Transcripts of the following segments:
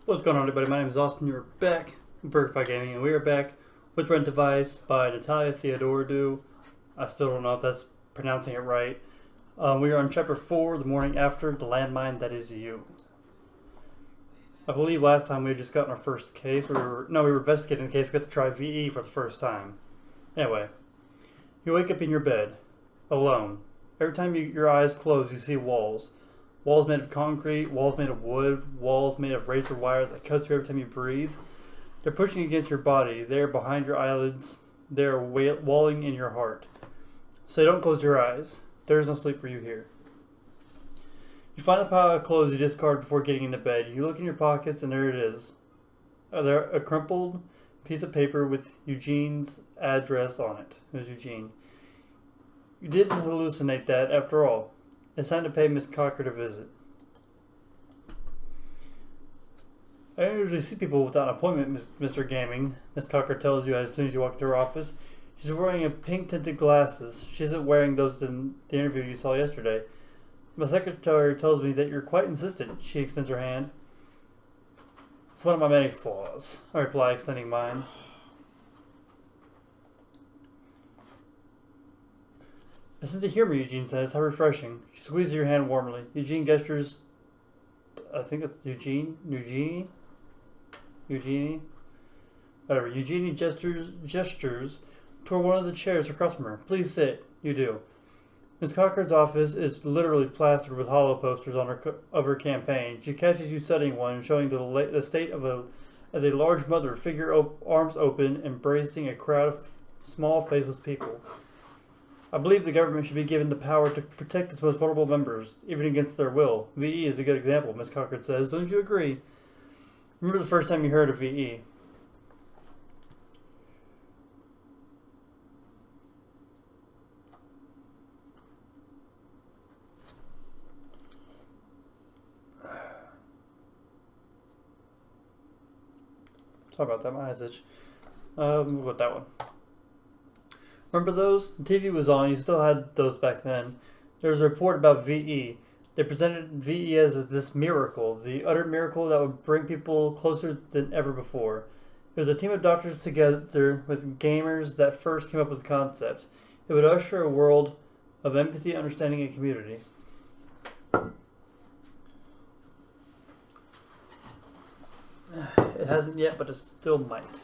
What's going on, everybody? My name is Austin. You're back with BurgerFi Gaming, and we are back with Rent Device by Natalia Theodorodou. I still don't know if that's pronouncing it right. We are on Chapter 4, The Morning After, The Landmine That Is You. I believe last time we had just gotten our first case. We were investigating the case. We got to try VE for the first time. Anyway, you wake up in your bed, alone. Every time your eyes close, you see walls. Walls made of concrete, walls made of wood, walls made of razor wire that cuts you every time you breathe. They're pushing against your body. They're behind your eyelids. They're walling in your heart. So don't close your eyes. There is no sleep for you here. You find the pile of clothes you discarded before getting into bed. You look in your pockets and there it is. There a crumpled piece of paper with Eugene's address on it. It was Eugene. You didn't hallucinate that after all. It's time to pay Miss Cocker a visit. I don't usually see people without an appointment, Mr. Gaming. Miss Cocker tells you as soon as you walk into her office. She's wearing a pink-tinted glasses. She isn't wearing those in the interview you saw yesterday. My secretary tells me that you're quite insistent. She extends her hand. It's one of my many flaws, I reply, extending mine. Listen to hear me, Eugene says. How refreshing. She squeezes your hand warmly. Eugene gestures. I think it's Eugenie? Whatever. Eugenie gestures toward one of the chairs across from her. Please sit. You do. Miss Cocker's office is literally plastered with hollow posters on her campaign. She catches you studying one, showing the state as a large mother figure, arms open, embracing a crowd of small, faceless people. I believe the government should be given the power to protect its most vulnerable members, even against their will. VE is a good example, Miss Cocker says. Don't you agree? Remember the first time you heard of VE? Sorry about that, my eyes itch. We'll go with that one. Remember those? The TV was on. You still had those back then. There was a report about VE. They presented VE as this miracle, the utter miracle that would bring people closer than ever before. It was a team of doctors together with gamers that first came up with the concept. It would usher a world of empathy, understanding, and community. It hasn't yet, but it still might.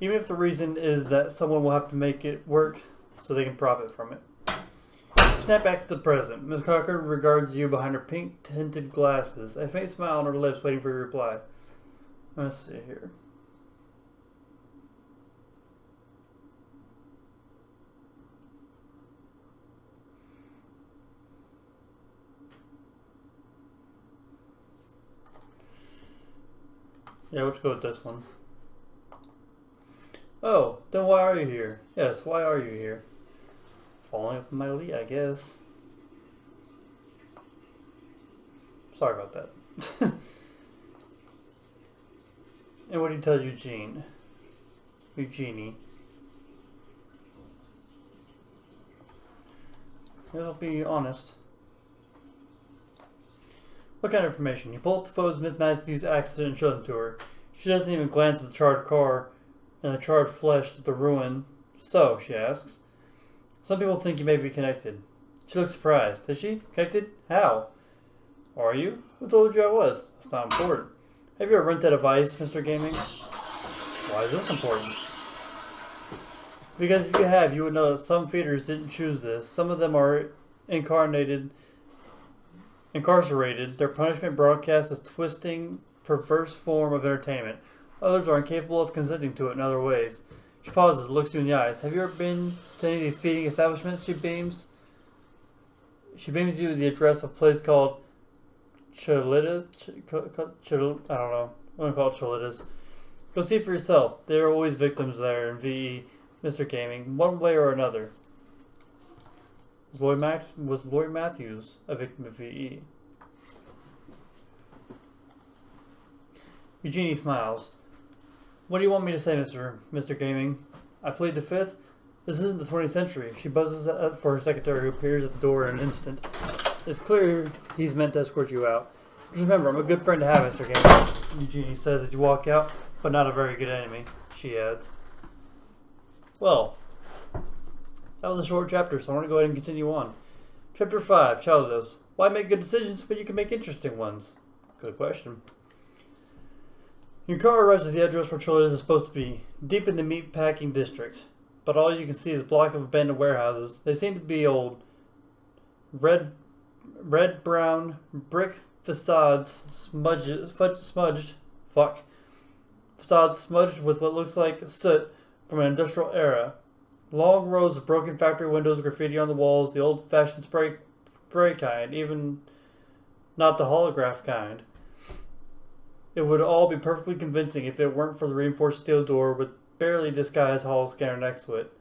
Even if the reason is that someone will have to make it work so they can profit from it. Snap back to the present. Miss Cocker regards you behind her pink-tinted glasses. A faint smile on her lips waiting for your reply. Let's see here. Yeah, let's go with this one. Oh, then why are you here? Yes, why are you here? Following up my lead, I guess. Sorry about that. And what do you tell Eugenie? I'll be honest. What kind of information? You pull up the photos of Miss Matthews' accident and show them to her. She doesn't even glance at the charred car and the charred flesh at the ruin. So, she asks. Some people think you may be connected. She looks surprised. Is she? Connected? How? Are you? Who told you I was? That's not important. Have you ever rented a device, Mr. Gaming? Why is this important? Because if you have, you would know that some feeders didn't choose this. Some of them are incarcerated. Their punishment broadcast as twisting, perverse form of entertainment. Others are incapable of consenting to it in other ways. She pauses and looks you in the eyes. Have you ever been to any of these feeding establishments? She beams you the address of a place called Cholitas. I don't know. I'm going to call it Cholitas. Go see it for yourself. There are always victims there in VE, Mr. Gaming, one way or another. Was Lloyd Matthews a victim of VE? Eugenie smiles. What do you want me to say, Mr. Gaming? I plead the fifth. This isn't the 20th century. She buzzes for her secretary, who appears at the door in an instant. It's clear he's meant to escort you out. Just remember, I'm a good friend to have, Mr. Gamer, Eugenie says as you walk out, but not a very good enemy, she adds. Well, that was a short chapter, so I want to go ahead and continue on. Chapter 5, Childless. Why make good decisions when you can make interesting ones? Good question. Your car arrives at the address where Childless is supposed to be, deep in the meatpacking district. But all you can see is a block of abandoned warehouses. They seem to be old, red-brown brick facades facades smudged with what looks like soot from an industrial era. Long rows of broken factory windows, graffiti on the walls, the old-fashioned spray kind, even not the holograph kind. It would all be perfectly convincing if it weren't for the reinforced steel door with barely disguised hall scanner next to it.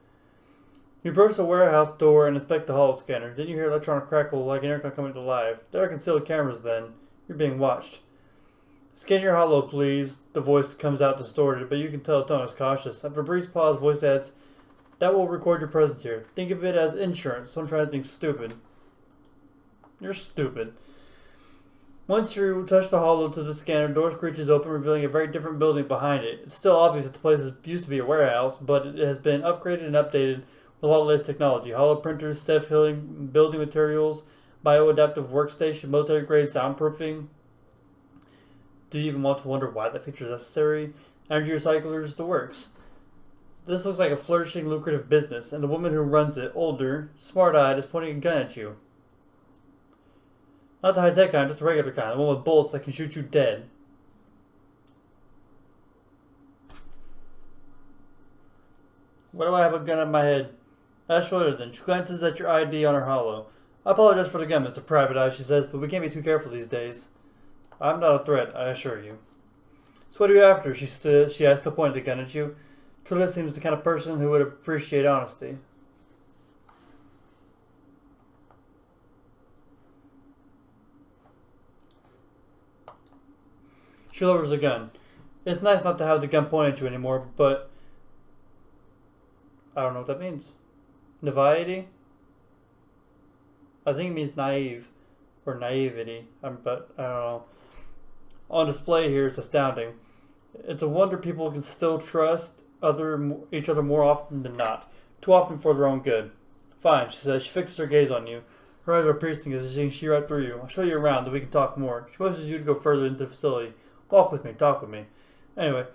You approach the warehouse door and inspect the hall scanner. Then you hear electronic crackle like an aircon coming to life. There are concealed cameras then. You're being watched. Scan your hollow, please. The voice comes out distorted, but you can tell the tone is cautious. After a brief pause, voice adds, that will record your presence here. Think of it as insurance. Don't try anything stupid. You're stupid. Once you touch the hollow to the scanner, door screeches open, revealing a very different building behind it. It's still obvious that the place used to be a warehouse, but it has been upgraded and updated with a lot of latest technology. Hollow printers, self-healing building materials, bioadaptive workstation, military-grade soundproofing. Do you even want to wonder why that feature is necessary? Energy recyclers, the works. This looks like a flourishing, lucrative business, and the woman who runs it, older, smart-eyed, is pointing a gun at you. Not the high-tech kind, just the regular kind, the one with bullets that can shoot you dead. Why do I have a gun on my head? Ask Schroeder then. She glances at your ID on her hollow. I apologize for the gun, Mr. Private Eye, she says, but we can't be too careful these days. I'm not a threat, I assure you. So what are you after? She asks, still pointing the gun at you. Schroeder seems the kind of person who would appreciate honesty. She lowers the gun. It's nice not to have the gun pointed at you anymore, but I don't know what that means. Naivety? I think it means naive or naivety, but I don't know. On display here, it's astounding. It's a wonder people can still trust each other more often than not. Too often for their own good. Fine, she says. She fixes her gaze on you. Her eyes are piercing as she can see right through you. I'll show you around, then we can talk more. She motions you to go further into the facility. Walk with me, talk with me. Anyway,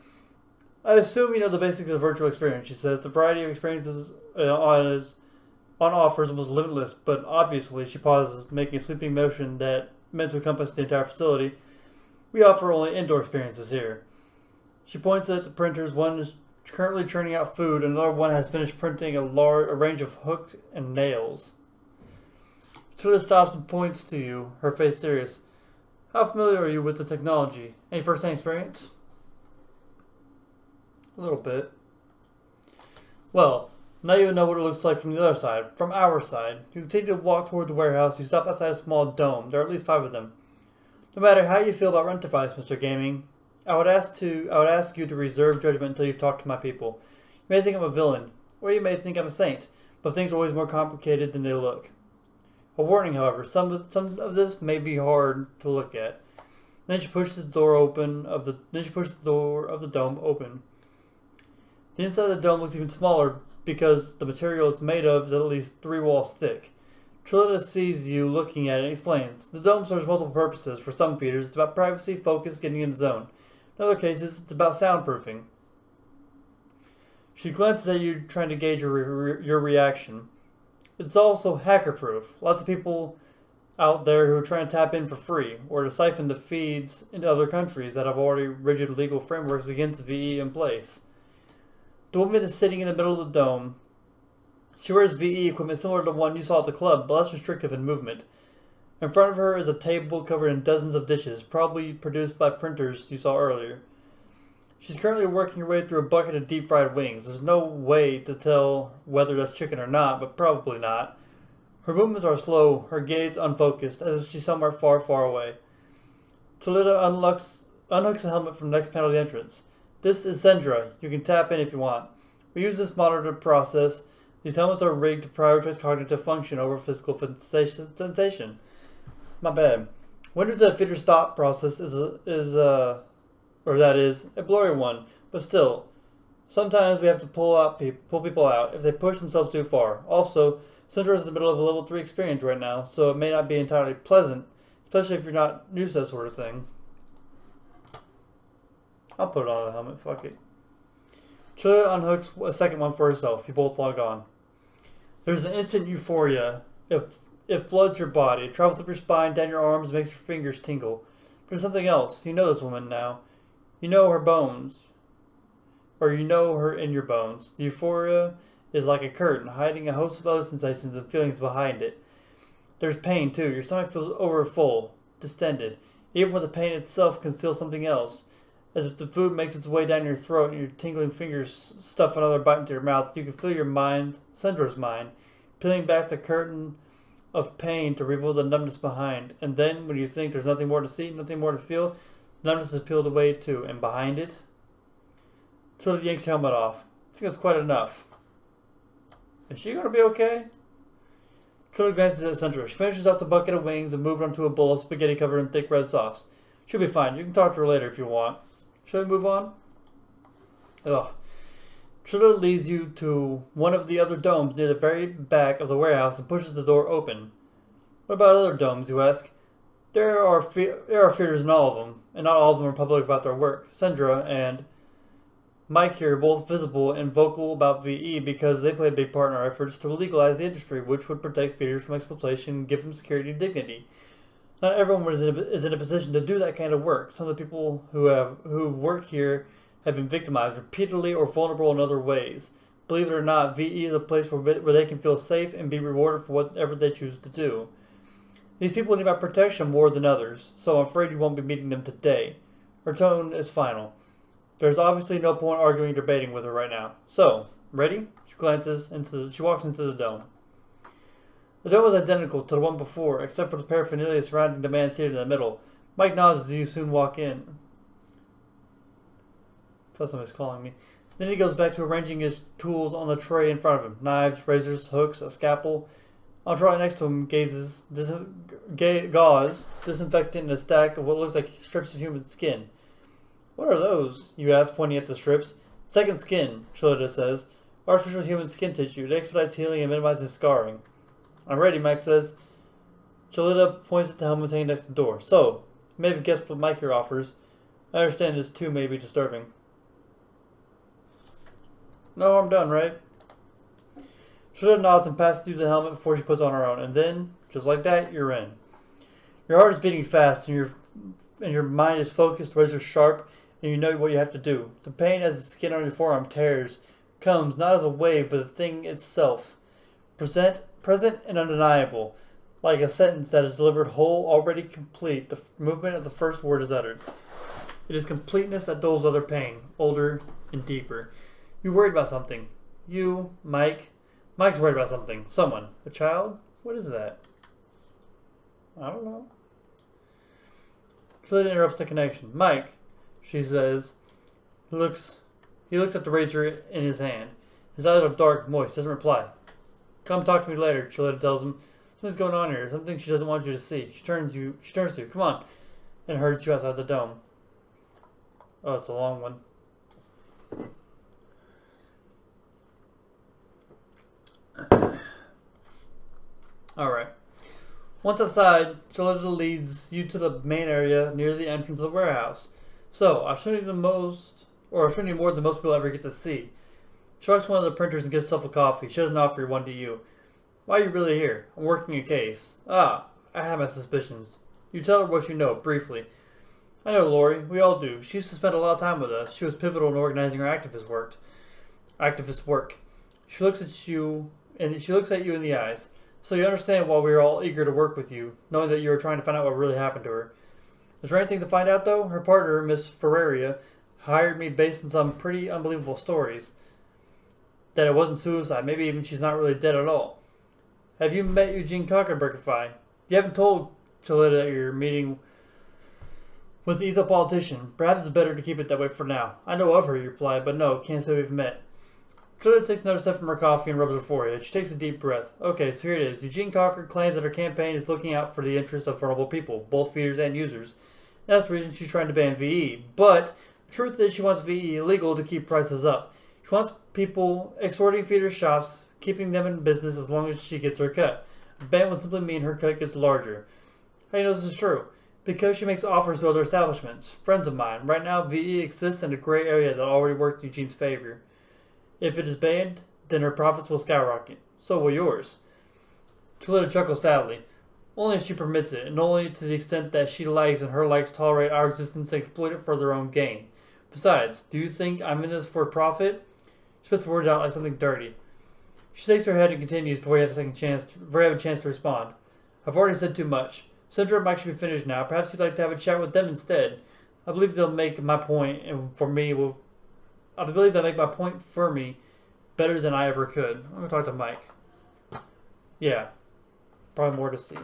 I assume you know the basics of the virtual experience, she says. The variety of experiences on offer is almost limitless, but obviously, she pauses, making a sweeping motion that meant to encompass the entire facility. We offer only indoor experiences here. She points at the printers. One is currently churning out food, and another one has finished printing a range of hooks and nails. Truda stops and points to you, her face serious. How familiar are you with the technology? Any first-hand experience? A little bit. Well, now you know what it looks like from the other side, from our side. You continue to walk toward the warehouse. You stop outside a small dome. There are at least 5 of them. No matter how you feel about rent device, Mr. Gaming, I would ask you to reserve judgment until you've talked to my people. You may think I'm a villain, or you may think I'm a saint, but things are always more complicated than they look. A warning, however, some of this may be hard to look at. Then she pushes the door of the dome open. The inside of the dome looks even smaller because the material it's made of is at least 3 walls thick. Trilita sees you looking at it and explains. The dome serves multiple purposes. For some feeders, it's about privacy, focus, getting in the zone. In other cases, it's about soundproofing. She glances at you, trying to gauge your reaction. It's also hacker-proof. Lots of people out there who are trying to tap in for free, or to siphon the feeds into other countries that have already rigid legal frameworks against VE in place. The woman is sitting in the middle of the dome. She wears VE equipment similar to the one you saw at the club, but less restrictive in movement. In front of her is a table covered in dozens of dishes, probably produced by printers you saw earlier. She's currently working her way through a bucket of deep-fried wings. There's no way to tell whether that's chicken or not, but probably not. Her movements are slow, her gaze unfocused, as if she's somewhere far, far away. Tolita unhooks a helmet from the next panel of the entrance. This is Sendra. You can tap in if you want. We use this monitor process. These helmets are rigged to prioritize cognitive function over physical sensation. My bad. Wonder that Fitter's thought process or that is, a blurry one, but still, sometimes we have to pull people out if they push themselves too far. Also, Syndra is in the middle of a level 3 experience right now, so it may not be entirely pleasant, especially if you're not used to that sort of thing. I'll put it on a helmet, fuck it. Chilla unhooks a second one for herself. You both log on. There's an instant euphoria. It floods your body. It travels up your spine, down your arms, and makes your fingers tingle. But there's something else. You know this woman now. You know her bones. Or you know her in your bones. The euphoria is like a curtain, hiding a host of other sensations and feelings behind it. There's pain, too. Your stomach feels overfull, distended. Even when the pain itself conceals something else. As if the food makes its way down your throat and your tingling fingers stuff another bite into your mouth, you can feel your mind, Syndra's mind, peeling back the curtain of pain to reveal the numbness behind. And then, when you think there's nothing more to see, nothing more to feel, numbness is peeled away too. And behind it, Chilla yanks your helmet off. I think that's quite enough. Is she going to be okay? Chilla glances at Syndra. She finishes off the bucket of wings and moves onto a bowl of spaghetti covered in thick red sauce. She'll be fine. You can talk to her later if you want. Shall we move on? Ugh. Chilla leads you to one of the other domes near the very back of the warehouse and pushes the door open. What about other domes, you ask? There are feeders in all of them, and not all of them are public about their work. Syndra and Mike here are both visible and vocal about VE because they play a big part in our efforts to legalize the industry, which would protect feeders from exploitation and give them security and dignity. Not everyone is in a position to do that kind of work. Some of the people who work here have been victimized repeatedly or vulnerable in other ways. Believe it or not, VE is a place where they can feel safe and be rewarded for whatever they choose to do. These people need my protection more than others, so I'm afraid you won't be meeting them today. Her tone is final. There's obviously no point arguing or debating with her right now. So, ready? She walks into the dome. The dome is identical to the one before, except for the paraphernalia surrounding the man seated in the middle. Mike nods as you soon walk in. Plus somebody's calling me. Then he goes back to arranging his tools on the tray in front of him. Knives, razors, hooks, a scalpel. On the right next to him gauze, disinfectant, and a stack of what looks like strips of human skin. What are those? You ask, pointing at the strips. Second skin, Chilla says. Artificial human skin tissue. It expedites healing and minimizes scarring. I'm ready, Mike says. Chilla points at the helmet hanging next to the door. So, you may have guessed what Mike here offers. I understand this too may be disturbing. No, I'm done, right? Chilla nods and passes you the helmet before she puts on her own. And then, just like that, you're in. Your heart is beating fast and your mind is focused, razor sharp, and you know what you have to do. The pain as the skin on your forearm tears comes not as a wave, but a thing itself. Present and undeniable, like a sentence that is delivered whole, already complete. The movement of the first word is uttered. It is completeness that dulls other pain, older and deeper. You're worried about something. You, Mike. Mike's worried about something. Someone. A child? What is that? I don't know. Chilla interrupts the connection. Mike, she says. He looks at the razor in his hand. His eyes are dark, moist. Doesn't reply. Come talk to me later, Chilla tells him. Something's going on here. Something she doesn't want you to see. She turns to you. Come on. And herds you outside the dome. Oh, it's a long one. Alright. Once outside, Chilla leads you to the main area near the entrance of the warehouse. So, I've shown you more than most people ever get to see. She walks to one of the printers and gets herself a coffee. She doesn't offer one to you. Why are you really here? I'm working a case. I have my suspicions. You tell her what you know, briefly. I know Lori. We all do. She used to spend a lot of time with us. She was pivotal in organizing our activist work. She looks at you in the eyes. So you understand why we are all eager to work with you, knowing that you are trying to find out what really happened to her. Is there anything to find out, though? Her partner, Miss Ferreira, hired me based on some pretty unbelievable stories. That it wasn't suicide. Maybe even she's not really dead at all. Have you met Eugene Cockenbergify? You haven't told Chilla that you're meeting with the Ethel politician. Perhaps it's better to keep it that way for now. I know of her, you replied, but no, can't say we've met. Julia takes another sip from her coffee and rubs her forehead. She takes a deep breath. Okay, so here it is. Eugene Cochran claims that her campaign is looking out for the interests of vulnerable people, both feeders and users. That's the reason she's trying to ban VE. But the truth is she wants VE illegal to keep prices up. She wants people extorting feeder shops, keeping them in business as long as she gets her cut. A ban would simply mean her cut gets larger. How do you know this is true? Because she makes offers to other establishments. Friends of mine. Right now, VE exists in a gray area that already worked in Eugene's favor. If it is banned, then her profits will skyrocket. So will yours. Tulita chuckles sadly. Only if she permits it, and only to the extent that she likes and her likes tolerate our existence and exploit it for their own gain. Besides, do you think I'm in this for profit? She spits the words out like something dirty. She shakes her head and continues before you have a chance to respond. I've already said too much. Sandra and Mike should be finished now. Perhaps you'd like to have a chat with them instead. I believe they'll make my point, and for me will. I believe they'll make my point for me better than I ever could. I'm gonna talk to Mike. Yeah, probably more to see.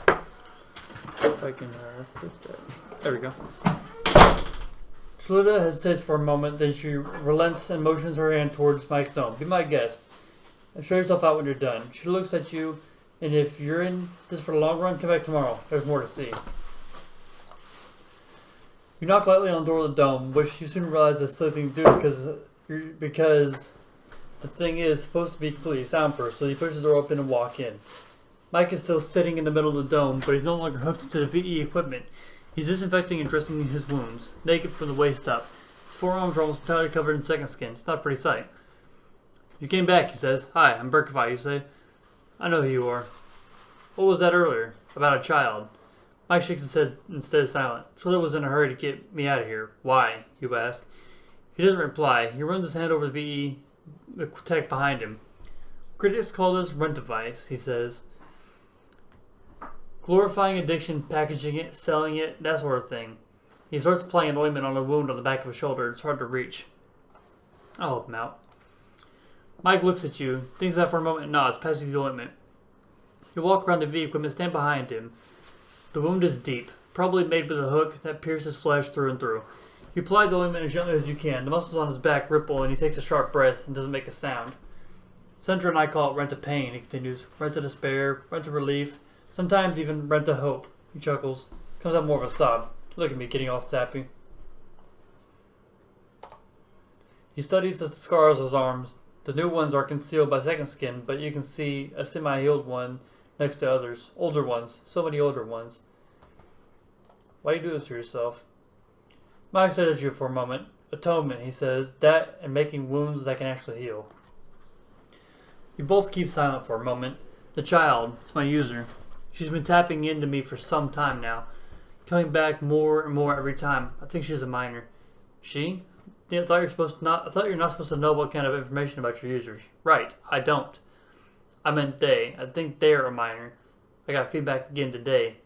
If I can push that. There we go. Tulita hesitates for a moment, then she relents and motions her hand towards Mike's dome. Be my guest, and show yourself out when you're done. She looks at you, and if you're in this for the long run, come back tomorrow. There's more to see. You knock lightly on the door of the dome, which you soon realize is a silly thing to do because the thing is supposed to be completely soundproof, so you push the door open and walk in. Mike is still sitting in the middle of the dome, but he's no longer hooked to the VE equipment. He's disinfecting and dressing his wounds, naked from the waist up. His forearms are almost entirely covered in second skin. It's not a pretty sight. You came back, he says. Hi, I'm Berkify, you say. I know who you are. What was that earlier? About a child. Mike shakes his head instead silent. Tulita was in a hurry to get me out of here. Why? You ask. He doesn't reply. He runs his hand over the VE tech behind him. Critics call this rent device, he says. Glorifying addiction, packaging it, selling it, that sort of thing. He starts applying an ointment on a wound on the back of his shoulder. It's hard to reach. I'll help him out. Mike looks at you, thinks about it for a moment and nods, passing the ointment. You walk around the VE equipment, stand behind him. The wound is deep, probably made with a hook that pierces flesh through and through. You apply the ointment as gently as you can. The muscles on his back ripple and he takes a sharp breath and doesn't make a sound. Sandra and I call it rent a pain, he continues. Rent a despair, rent a relief, sometimes even rent a hope. He chuckles. Comes out more of a sob. Look at me getting all sappy. He studies the scars on his arms. The new ones are concealed by second skin, but you can see a semi-healed one next to others. Older ones. So many older ones. Why do you do this to yourself? Mike stares at you for a moment. Atonement, he says. That and making wounds that can actually heal. You both keep silent for a moment. The child, it's my user. She's been tapping into me for some time now. Coming back more and more every time. I think she's a minor. She? I thought you're not supposed to know what kind of information about your users. Right, I don't. I meant they. I think they're a minor. I got feedback again today.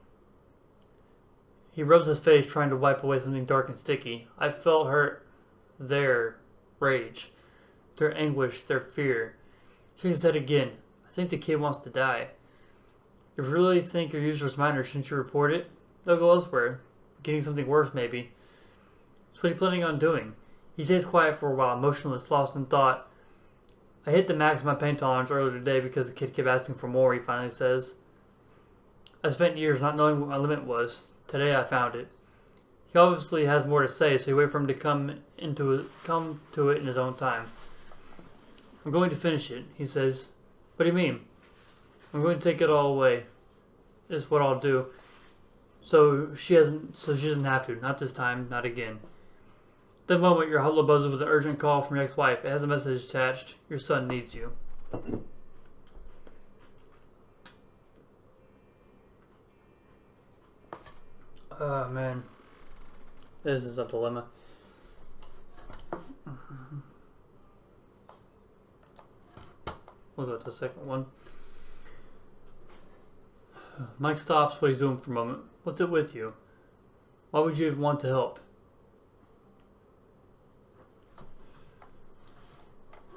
He rubs his face trying to wipe away something dark and sticky. I felt their rage, their anguish, their fear. He said again, I think the kid wants to die. If you really think your user is minor, shouldn't you report it? They'll go elsewhere, getting something worse maybe. So what are you planning on doing? He stays quiet for a while, motionless, lost in thought. I hit the max of my pain tolerance earlier today because the kid kept asking for more, he finally says. I spent years not knowing what my limit was. Today I found it. He obviously has more to say, so you wait for him to come to it in his own time. I'm going to finish it, he says. What do you mean? I'm going to take it all away. Is what I'll do. So she doesn't have to. Not this time, not again. At the moment, you're huddled with an urgent call from your ex-wife. It has a message attached. Your son needs you. Oh, man. This is a dilemma. We'll go to the second one. Mike stops what he's doing for a moment. What's it with you? Why would you even want to help?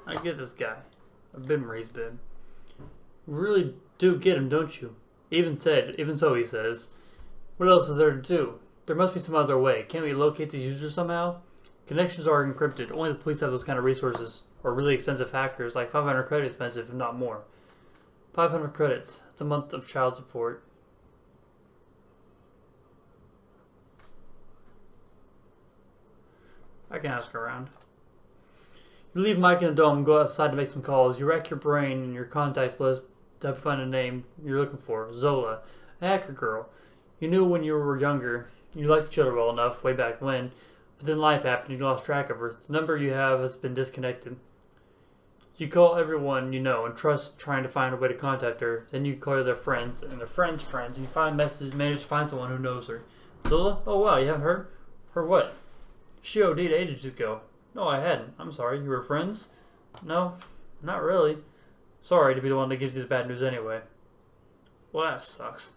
I get this guy. I've been where he's been. You really do get him, don't you? Even so, he says. What else is there to do? There must be some other way. Can't we locate the user somehow? Connections are encrypted. Only the police have those kind of resources, or really expensive hackers, like 500 credits expensive, if not more. 500 credits. That's a month of child support. I can ask around. You leave Mike in the dome and go outside to make some calls. You rack your brain in your contacts list to find a name you're looking for. Zola, a hacker girl. You knew when you were younger. You liked each other well enough way back when, but then life happened and you lost track of her. The number you have has been disconnected. You call everyone you know and trust trying to find a way to contact her. Then you call their friends and their friends' friends. And you manage to find someone who knows her. Zola? Oh wow, you haven't heard? Her what? She OD'd ages ago. No, I hadn't. I'm sorry. You were friends? No, not really. Sorry to be the one that gives you the bad news anyway. Well, that sucks.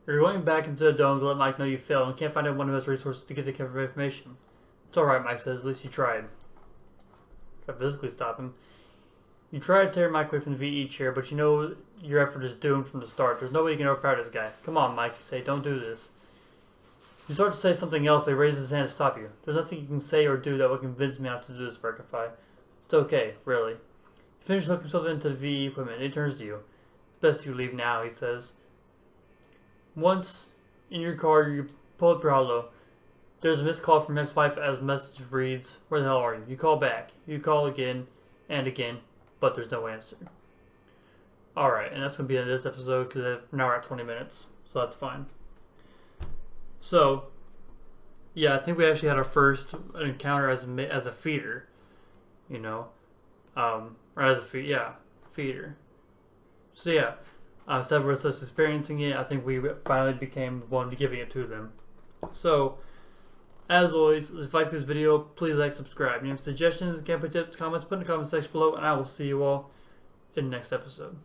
You're going back into the dome to let Mike know you failed and can't find anyone who has resources to get the kind of information. It's alright, Mike says. At least you tried. Try to physically stop him. You try to tear Mike away from the VE chair, but you know your effort is doomed from the start. There's no way you can overpower this guy. Come on, Mike, you say. Don't do this. You start to say something else, but he raises his hand to stop you. There's nothing you can say or do that will convince me not to do this, Berkify. It's okay, really. He finishes hooking himself into the VE equipment, and he turns to you. It's best you leave now, he says. Once in your car, you pull up your hollow. There's a missed call from ex-wife as the message reads, "Where the hell are you?" You call back. You call again and again, but there's no answer. Alright, and that's going to be the end of this episode because now we're at 20 minutes, so that's fine. So, yeah, I think we actually had our first encounter as a feeder, you know, or as a feeder. So yeah, instead of us just experiencing it, I think we finally became one giving it to them. So, as always, if you like this video, please like, subscribe. If you have suggestions, gameplay tips, comments, put in the comment section below, and I will see you all in the next episode.